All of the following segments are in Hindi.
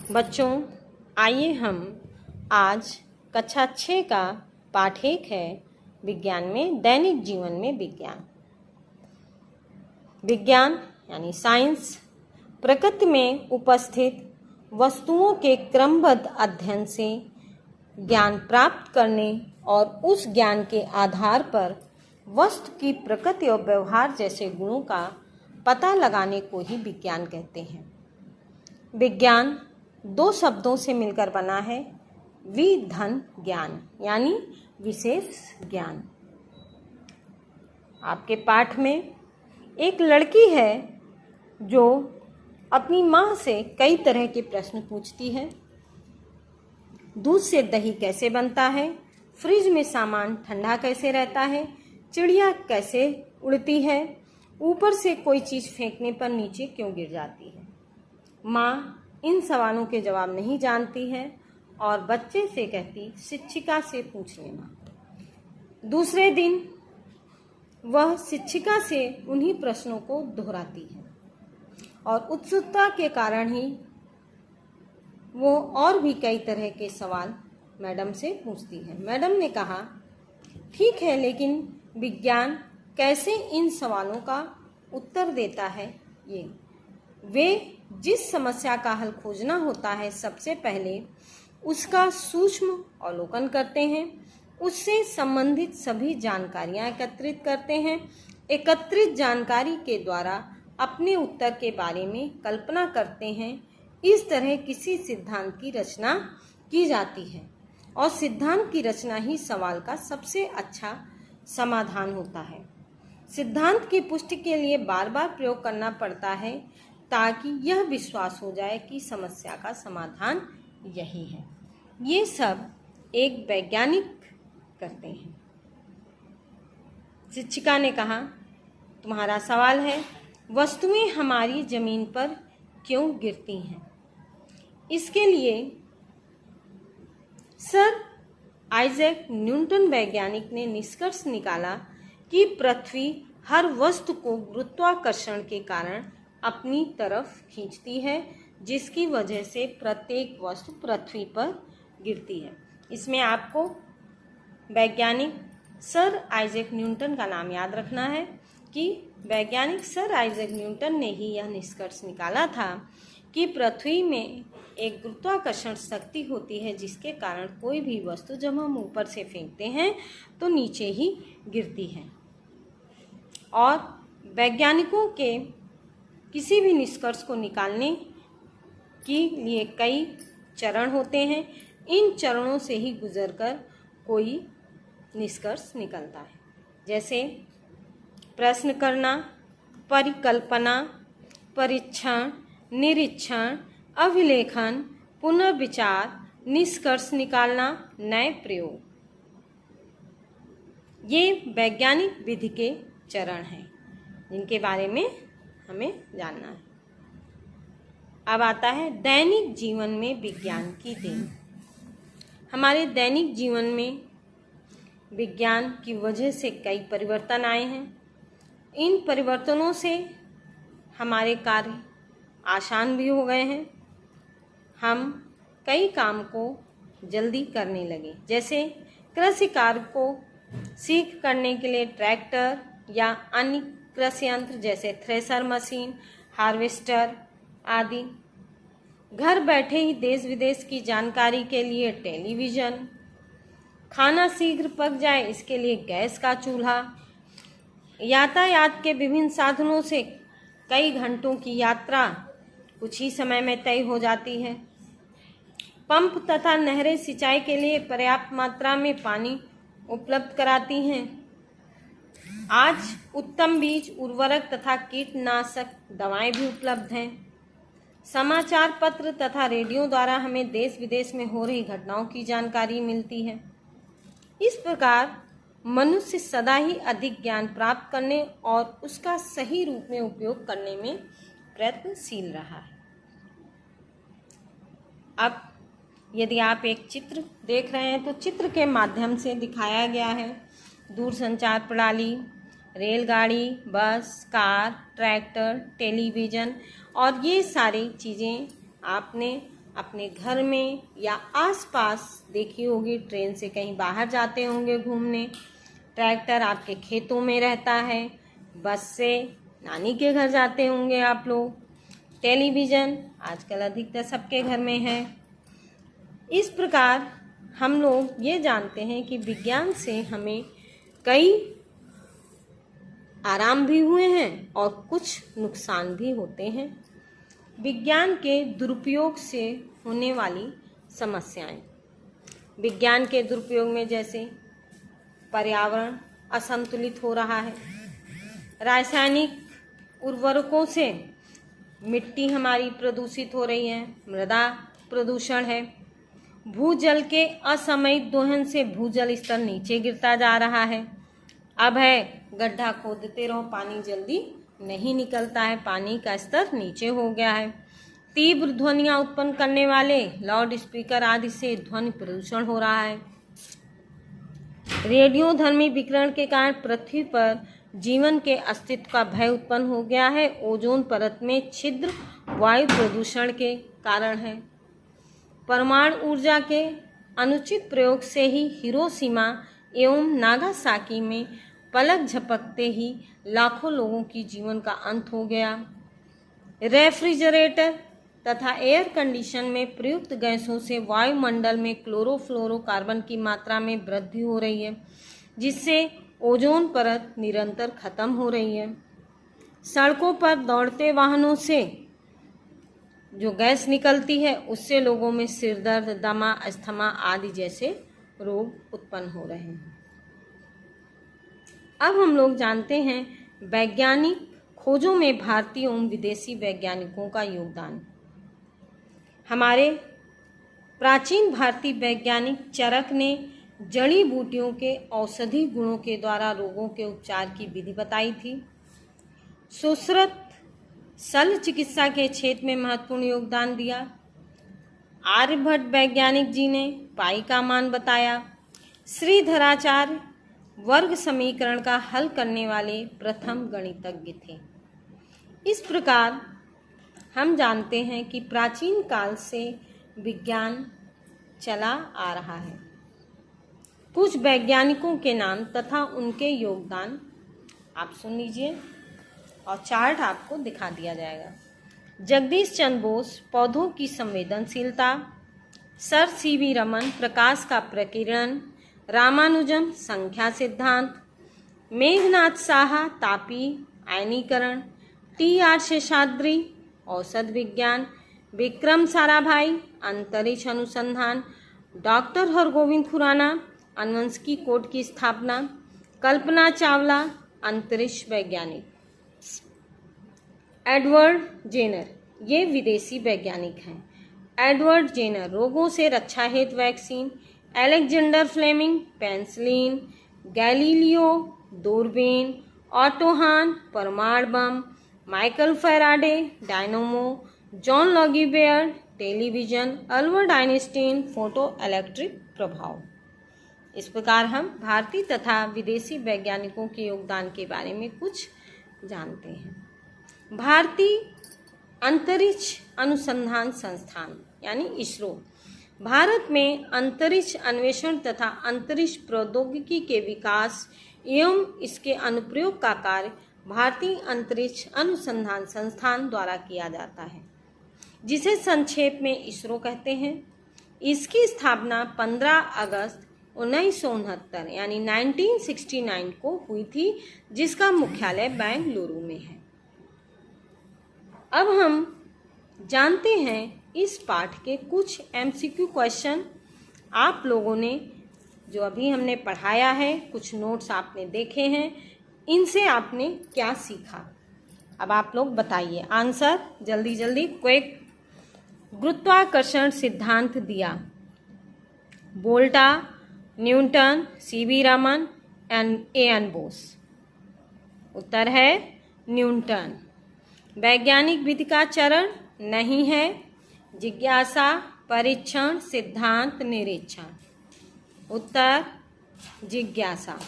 बच्चों, आइए हम आज कक्षा 6 का पाठ 1 है विज्ञान में दैनिक जीवन में विज्ञान। विज्ञान यानी साइंस प्रकृति में उपस्थित वस्तुओं के क्रमबद्ध अध्ययन से ज्ञान प्राप्त करने और उस ज्ञान के आधार पर वस्तु की प्रकृति और व्यवहार जैसे गुणों का पता लगाने को ही विज्ञान कहते हैं। विज्ञान 2 शब्दों से मिलकर बना है, विधन ज्ञान यानी विशेष ज्ञान। आपके पाठ में एक लड़की है जो अपनी माँ से कई तरह के प्रश्न पूछती है। दूध से दही कैसे बनता है, फ्रिज में सामान ठंडा कैसे रहता है, चिड़िया कैसे उड़ती है, ऊपर से कोई चीज़ फेंकने पर नीचे क्यों गिर जाती है। माँ इन सवालों के जवाब नहीं जानती है और बच्चे से कहती शिक्षिका से पूछ लेना। दूसरे दिन वह शिक्षिका से उन्हीं प्रश्नों को दोहराती है और उत्सुकता के कारण ही वो और भी कई तरह के सवाल मैडम से पूछती है। मैडम ने कहा, ठीक है, लेकिन विज्ञान कैसे इन सवालों का उत्तर देता है। वे जिस समस्या का हल खोजना होता है, सबसे पहले उसका सूक्ष्म अवलोकन करते हैं, उससे संबंधित सभी जानकारियां एकत्रित करते हैं। एकत्रित जानकारी के द्वारा अपने उत्तर के बारे में कल्पना करते हैं। इस तरह किसी सिद्धांत की रचना की जाती है और सिद्धांत की रचना ही सवाल का सबसे अच्छा समाधान होता है। सिद्धांत की पुष्टि के लिए बार बार प्रयोग करना पड़ता है ताकि यह विश्वास हो जाए कि समस्या का समाधान यही है। ये सब एक वैज्ञानिक करते हैं। शिक्षिका ने कहा, तुम्हारा सवाल है, वस्तुएं हमारी जमीन पर क्यों गिरती हैं। इसके लिए सर आइजैक न्यूटन वैज्ञानिक ने निष्कर्ष निकाला कि पृथ्वी हर वस्तु को गुरुत्वाकर्षण के कारण अपनी तरफ खींचती है, जिसकी वजह से प्रत्येक वस्तु पृथ्वी पर गिरती है। इसमें आपको वैज्ञानिक सर आइजैक न्यूटन का नाम याद रखना है कि वैज्ञानिक सर आइजैक न्यूटन ने ही यह निष्कर्ष निकाला था कि पृथ्वी में एक गुरुत्वाकर्षण शक्ति होती है, जिसके कारण कोई भी वस्तु जब हम ऊपर से फेंकते हैं तो नीचे ही गिरती है। और वैज्ञानिकों के किसी भी निष्कर्ष को निकालने के लिए कई चरण होते हैं। इन चरणों से ही गुजरकर कोई निष्कर्ष निकलता है, जैसे प्रश्न करना, परिकल्पना, परीक्षण, निरीक्षण, अभिलेखन, पुनर्विचार, निष्कर्ष निकालना, नए प्रयोग। ये वैज्ञानिक विधि के चरण हैं जिनके बारे में हमें जानना है। अब आता है दैनिक जीवन में विज्ञान की देन। हमारे दैनिक जीवन में विज्ञान की वजह से कई परिवर्तन आए हैं। इन परिवर्तनों से हमारे कार्य आसान भी हो गए हैं। हम कई काम को जल्दी करने लगे, जैसे कृषि कार्य को शीघ्र करने के लिए ट्रैक्टर या अन्य कृषि यंत्र जैसे थ्रेसर मशीन, हार्वेस्टर आदि। घर बैठे ही देश विदेश की जानकारी के लिए टेलीविज़न, खाना शीघ्र पक जाए इसके लिए गैस का चूल्हा, यातायात के विभिन्न साधनों से कई घंटों की यात्रा कुछ ही समय में तय हो जाती है। पंप तथा नहरें सिंचाई के लिए पर्याप्त मात्रा में पानी उपलब्ध कराती हैं। आज उत्तम बीज, उर्वरक तथा कीटनाशक दवाएं भी उपलब्ध हैं। समाचार पत्र तथा रेडियो द्वारा हमें देश विदेश में हो रही घटनाओं की जानकारी मिलती है। इस प्रकार मनुष्य सदा ही अधिक ज्ञान प्राप्त करने और उसका सही रूप में उपयोग करने में प्रयत्नशील रहा है। अब यदि आप एक चित्र देख रहे हैं तो चित्र के माध्यम से दिखाया गया है दूरसंचार प्रणाली, रेलगाड़ी, बस, कार, ट्रैक्टर, टेलीविज़न और ये सारी चीज़ें आपने अपने घर में या आसपास देखी होगी, ट्रेन से कहीं बाहर जाते होंगे घूमने, ट्रैक्टर आपके खेतों में रहता है, बस से नानी के घर जाते होंगे आप लोग, टेलीविज़न आजकल अधिकतर सबके घर में है। इस प्रकार हम लोग ये जानते हैं कि विज्ञान से हमें कई आराम भी हुए हैं और कुछ नुकसान भी होते हैं। विज्ञान के दुरुपयोग से होने वाली समस्याएं। विज्ञान के दुरुपयोग में जैसे पर्यावरण असंतुलित हो रहा है, रासायनिक उर्वरकों से मिट्टी हमारी प्रदूषित हो रही है, मृदा प्रदूषण है, भूजल के असामयिक दोहन से भूजल स्तर नीचे गिरता जा रहा है। अब है गड्ढा खोदते रहो, पानी जल्दी नहीं निकलता है, पानी का स्तर नीचे हो गया है। तीव्र ध्वनियाँ उत्पन्न करने वाले लाउड स्पीकर आदि से ध्वनि प्रदूषण हो रहा है। रेडियोधर्मी विकिरण के कारण पृथ्वी पर जीवन के अस्तित्व का भय उत्पन्न हो गया है। ओजोन परत में छिद्र वायु प्रदूषण के कारण है। परमाणु ऊर्जा के अनुचित प्रयोग से ही हिरोशिमा एवं नागासाकी में पलक झपकते ही लाखों लोगों की जीवन का अंत हो गया। रेफ्रिजरेटर तथा एयर कंडीशन में प्रयुक्त गैसों से वायुमंडल में क्लोरोफ्लोरोकार्बन की मात्रा में वृद्धि हो रही है, जिससे ओजोन परत निरंतर खत्म हो रही है। सड़कों पर दौड़ते वाहनों से जो गैस निकलती है उससे लोगों में सिर दर्द, दमा, अस्थमा आदि जैसे रोग उत्पन्न हो रहे हैं। अब हम लोग जानते हैं वैज्ञानिक खोजों में भारतीय एवं विदेशी वैज्ञानिकों का योगदान। हमारे प्राचीन भारतीय वैज्ञानिक चरक ने जड़ी बूटियों के औषधि गुणों के द्वारा रोगों के उपचार की विधि बताई थी। सुश्रुत शल्य चिकित्सा के क्षेत्र में महत्वपूर्ण योगदान दिया। आर्यभट्ट वैज्ञानिक जी ने पाई का मान बताया। श्रीधराचार्य वर्ग समीकरण का हल करने वाले प्रथम गणितज्ञ थे। इस प्रकार हम जानते हैं कि प्राचीन काल से विज्ञान चला आ रहा है। कुछ वैज्ञानिकों के नाम तथा उनके योगदान आप सुन लीजिए और चार्ट आपको दिखा दिया जाएगा। जगदीश चंद्र बोस, पौधों की संवेदनशीलता। सर सीवी रमन, प्रकाश का प्रकीर्णन। रामानुजम, संख्या सिद्धांत। मेघनाथ साहा, तापी आयनीकरण। टी.आर. शेषाद्री, औषध विज्ञान। विक्रम साराभाई, अंतरिक्ष अनुसंधान। डॉक्टर हरगोविंद खुराना, अनुवंशिकी कोड की स्थापना। कल्पना चावला, अंतरिक्ष वैज्ञानिक। एडवर्ड जेनर, ये विदेशी वैज्ञानिक हैं। एडवर्ड जेनर, रोगों से रक्षा हेतु vaccine. Alexander Fleming, penicillin. Galileo, दूरबीन। ऑटो हान, परमाणु बम। Michael Faraday, dynamo. John Logie Baird, television. Albert Einstein, photo electric प्रभाव। इस प्रकार हम भारतीय तथा विदेशी वैज्ञानिकों के योगदान के बारे में कुछ जानते हैं। भारतीय अंतरिक्ष अनुसंधान संस्थान यानी इसरो भारत में अंतरिक्ष अन्वेषण तथा अंतरिक्ष प्रौद्योगिकी के विकास एवं इसके अनुप्रयोग का कार्य भारतीय अंतरिक्ष अनुसंधान संस्थान द्वारा किया जाता है, जिसे संक्षेप में इसरो कहते हैं। इसकी स्थापना 15 अगस्त 1969 यानी 1969 को हुई थी, जिसका मुख्यालय बेंगलुरु में है। अब हम जानते हैं इस पाठ के कुछ MCQ क्वेश्चन। आप लोगों ने जो अभी हमने पढ़ाया है, कुछ नोट्स आपने देखे हैं, इनसे आपने क्या सीखा, अब आप लोग बताइए आंसर जल्दी जल्दी क्विक। गुरुत्वाकर्षण सिद्धांत दिया Volta, Newton, CV Raman and A.N. Bose. उत्तर है न्यूटन। वैज्ञानिक विधि का चरण नहीं है। जिज्ञासा, परीक्षण, सिद्धांत, निरीक्षण। उत्तर जिज्ञासा।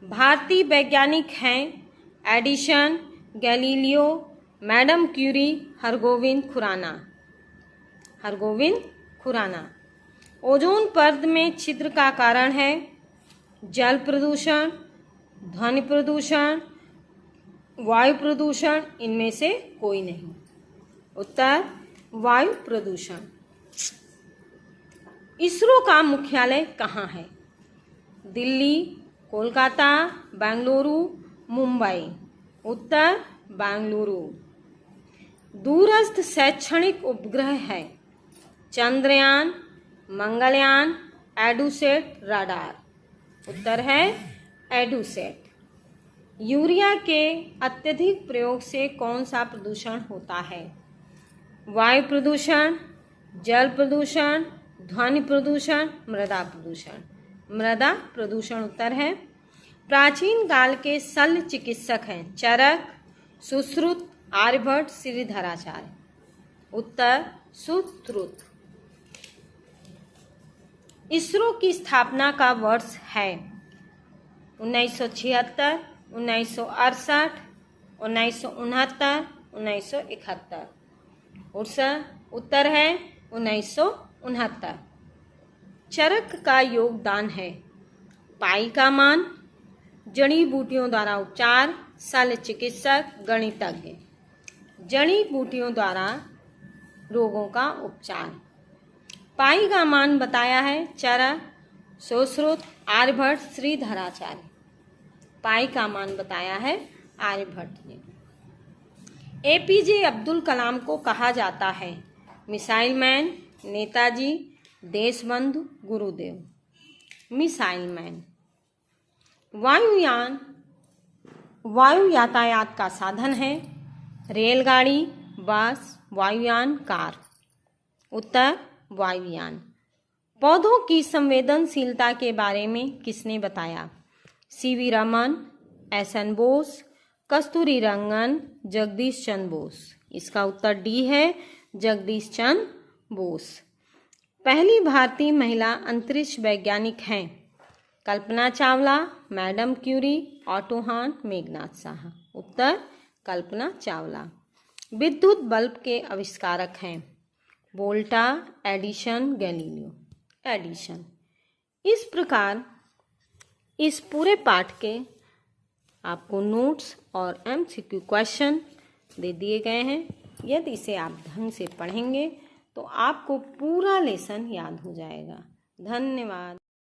भारतीय वैज्ञानिक हैं Edison, Galileo, Madam Curie, Hargobind Khorana. Hargobind Khorana. Ozone परत में छिद्र का कारण है जल प्रदूषण, ध्वनि प्रदूषण, वायु प्रदूषण, इनमें से कोई नहीं। उत्तर वायु प्रदूषण। इसरो का मुख्यालय कहाँ है? दिल्ली, कोलकाता, बेंगलुरु, मुंबई। उत्तर बेंगलुरु। दूरस्थ शैक्षणिक उपग्रह है चंद्रयान, मंगलयान, एडुसेट, राडार। उत्तर है एडुसेट। यूरिया के अत्यधिक प्रयोग से कौन सा प्रदूषण होता है? वायु प्रदूषण, जल प्रदूषण, ध्वनि प्रदूषण, मृदा प्रदूषण। मृदा प्रदूषण उत्तर है। प्राचीन काल के शल्य चिकित्सक हैं चरक, सुश्रुत, आर्यभट्ट, श्रीधराचार्य। उत्तर सुश्रुत। इसरो की स्थापना का वर्ष है 1976, 1968, 1969, 1971। उत्तर है 1969। चरक का योगदान है पाई का मान, जड़ी बूटियों द्वारा उपचार, शल्य चिकित्सक, गणितज्ञ। जड़ी बूटियों द्वारा रोगों का उपचार। पाई का मान बताया है चरक, सुश्रुत, आर्यभट्ट, श्रीधराचार्य। पाई का मान बताया है आर्यभट्ट ने। एपीजे अब्दुल कलाम को कहा जाता है मिसाइल मैन, नेताजी, देशबंधु, गुरुदेव। Missile man. वायुयान वायु यातायात का साधन है रेलगाड़ी, बस, वायुयान, कार। उत्तर वायुयान। पौधों की संवेदनशीलता के बारे में किसने बताया? सीवी रमन, एसएन बोस, कस्तूरी रंगन, जगदीश चंद्र बोस। इसका उत्तर डी है जगदीश चंद्र बोस। पहली भारतीय महिला अंतरिक्ष वैज्ञानिक हैं Kalpana Chawla, madam Curie, auto हान, मेघनाथ साहा। उत्तर कल्पना चावला। विद्युत बल्ब के आविष्कारक हैं वोल्टा, एडिसन, गैलीलियो। एडिसन। इस प्रकार इस पूरे पाठ के आपको नोट्स और एमसीक्यू क्वेश्चन दे दिए गए हैं। यदि इसे आप ढंग से पढ़ेंगे तो आपको पूरा लेसन याद हो जाएगा। धन्यवाद।